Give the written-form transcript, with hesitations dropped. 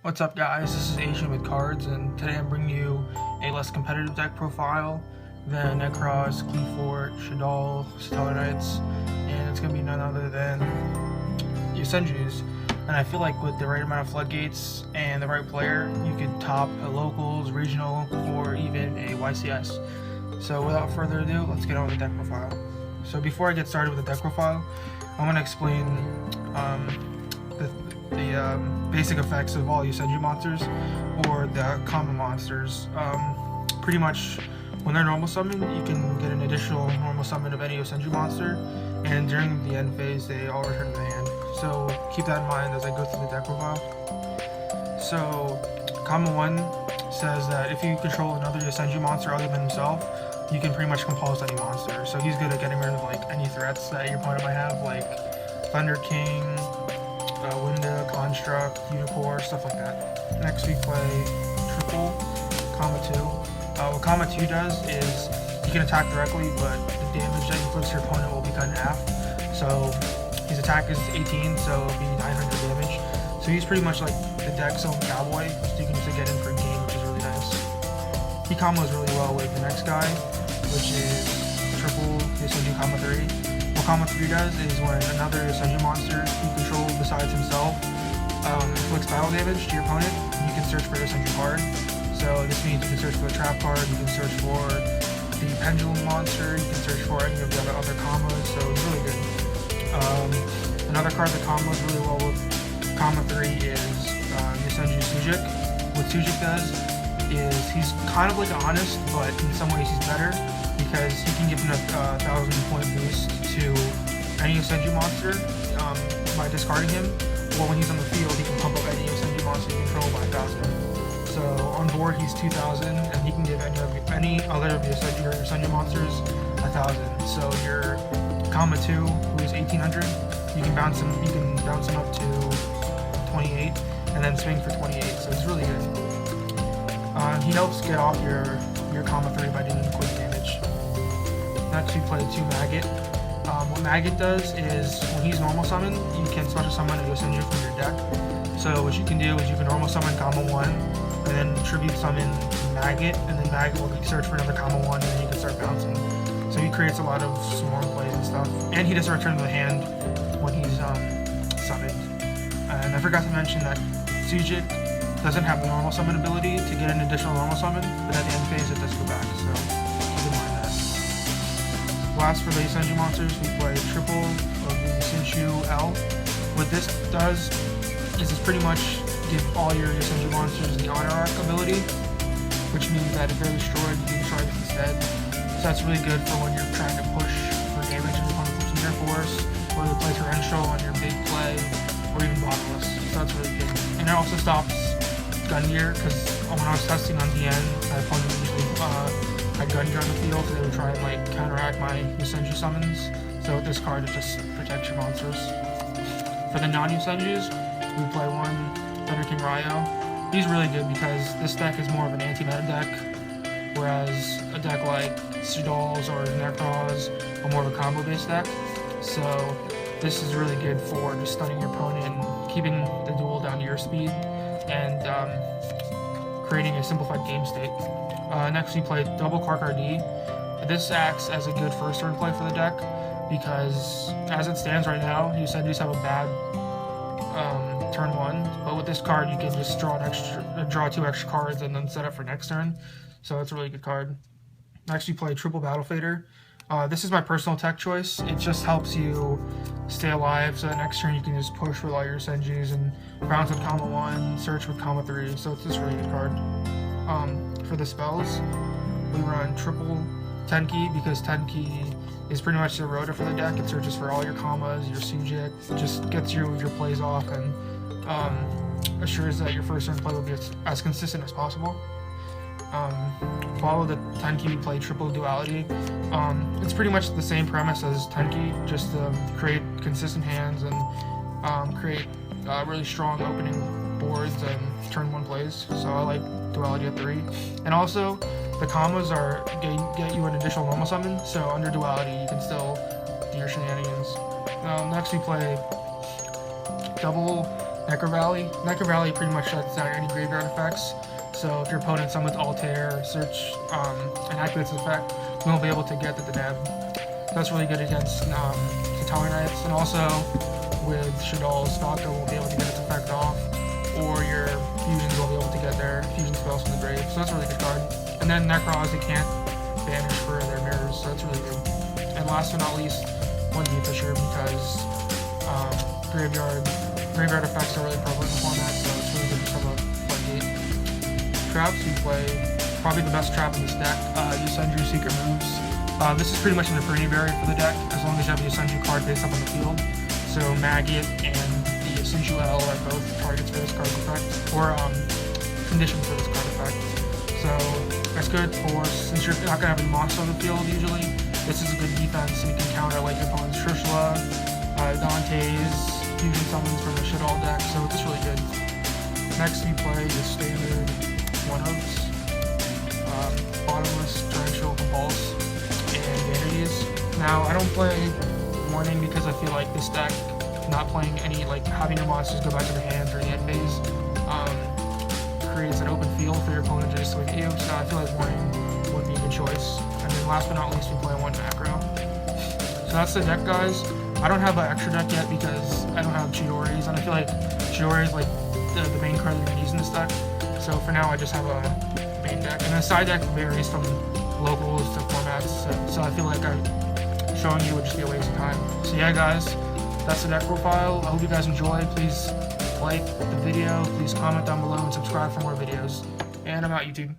What's up, guys? This is Asian with Cards, and today I'm bringing you a less competitive deck profile than Necros, Qfort, Shaddoll, Stellar Knights, and it's going to be none other than Yosenju's. And I feel like with the right amount of floodgates and the right player, you could top a locals, regional, or even a YCS. So without further ado, let's get on with the deck profile. So before I get started with the deck profile, I want to explain the basic effects of all Yosenju monsters, or the common monsters. Pretty much, when they're normal summoned, you can get an additional normal summon of any Yosenju monster, and during the end phase, they all return to the hand. So keep that in mind as I go through the deck profile. So, Common 1 says that if you control another Yosenju monster other than himself, you can pretty much compulse any monster. So he's good at getting rid of like any threats that your opponent might have, like Thunder King, Winda, Construct, Unicorn, stuff like that. Next we play Triple, Comma 2. What Comma 2 does is you can attack directly, but the damage that you inflicts your opponent will be cut in half. So his attack is 18, so it'll be 900 damage. So he's pretty much like the deck's own cowboy, so you can just get in for a game, which is really nice. He combos really well with the next guy, which is Triple Yosenju Comma 3. What Comma 3 does is when another Yosenju monster you control besides himself inflicts battle damage to your opponent, you can search for a Yosenju card. So this means you can search for a trap card, you can search for the pendulum monster, you can search for any of the other combos, so it's really good. Another card that combos really well with Comma 3 is Yosenju Sujik. What Sujik does is he's kind of like honest, but in some ways he's better, because he can give him a 1,000 point boost to any Yosenju monster by discarding him, or when he's on the field he can pump up any Yosenju monster you control by 1,000. So on board he's 2,000, and he can give any other of your Yosenju monsters 1,000. So your Comma 2, who is 1,800, you can bounce him up to 28, and then swing for 28. So it's really good. He helps get off your Comma 3 by doing quick damage. Next we play 2 Maggot. What Maggot does is when he's normal summoned, you can special summon a Yosenju from your deck. So what you can do is you can normal summon Comma 1, and then tribute summon Maggot, and then Maggot will search for another Comma 1, and then you can start bouncing. So he creates a lot of swarm plays and stuff, and he doesn't return to the hand when he's summoned. And I forgot to mention that Sujik doesn't have the normal summon ability to get an additional normal summon, but at the end phase it does go back, so keep in mind that. Last for the Yosenju monsters, we play Triple of the Yosenju L. What this does is it's pretty much give all your Yosenju monsters the Honor Arc ability, which means that if they're destroyed, you can destroy them instead. So that's really good for when you're trying to push for damage and your opponent flips in your force, or you play Torrential on your big play, or even Bottomless. So that's really good. And it also stops gun gear, because when I was testing on DN, my opponent usually had gun gear on the field, so they would try and like counteract my Yosenju summons. So with this card, it just protects your monsters. For the non-Yosenjus, we play 1 Thunder King Ryo. He's really good because this deck is more of an anti-meta deck, whereas a deck like Shaddoll's or Necros are more of a combo-based deck. So this is really good for just stunning your opponent and keeping the duel down to your speed, and creating a simplified game state. Next we play double Karkar D. This acts as a good first turn play for the deck, because as it stands right now, Yosenjus have a bad turn 1, but with this card you can just draw 2 extra cards and then set up for next turn. So it's a really good card. Next we play Triple Battle Fader. This is my personal tech choice. It just helps you stay alive, so that next turn you can just push with all your Yosenjus and bounce with Comma 1, search with Comma 3, so it's just a really good card. For the spells, we run Triple Tenki, because Tenki is pretty much the rotor for the deck. It searches for all your commas, your Sujik, just gets your plays off, and assures that your first turn play will be as consistent as possible. Follow the Tenki, we play Triple Duality. It's pretty much the same premise as Tenki, just to create consistent hands and create really strong opening boards and turn 1 plays. So I like Duality at 3. And also, the combos get you an additional normal summon, so under Duality you can still do your shenanigans. Next we play double Necro Valley pretty much shuts down any graveyard effects. So if your opponent summons Altair, Search, and activates the effect, you won't be able to get the Deneb. That's really good against Katali Knights, and also with Shadal's Valka won't be able to get its effect off, or your fusions won't be able to get their fusion spells from the grave. So that's a really good card. And then Necros, they can't banish for their mirrors, so that's really good. And last but not least, one D Fisher, because graveyard effects are really prevalent in the format, so it's really good from a floodgate. Traps, we play probably the best trap in this deck, Yosenju Secret Moves. This is pretty much an infinity barrier for the deck, as long as you have a Yosenju card based up on the field. So Maggot and the Yosenju L are both targets for this card effect, or conditions for this card effect. So that's good for, since you're not going to have any monster on the field usually, this is a good defense, and you can counter like your opponent's Trishula, Dante's, fusion summons from the Shadal deck, so it's really good. Next we play the standard one-ups, Bottomless, Torrential, Compulse, and Vanities. Now, I don't play Warning because I feel like this deck, not playing any, like having your monsters go back to the hand during the end phase, creates an open field for your opponent to just swing at you, so I feel like Warning would be a good choice. And then last but not least, we play one macro. So that's the deck, guys. I don't have an extra deck yet because I don't have Chidori's, and I feel like Chidori is like the main card that I'm using this deck. So for now, I just have a main deck, and the side deck varies from locals to formats. So I feel like showing you would just be a waste of time. So yeah, guys, that's the deck profile. I hope you guys enjoy. Please like the video, please comment down below, and subscribe for more videos. And I'm out, YouTube.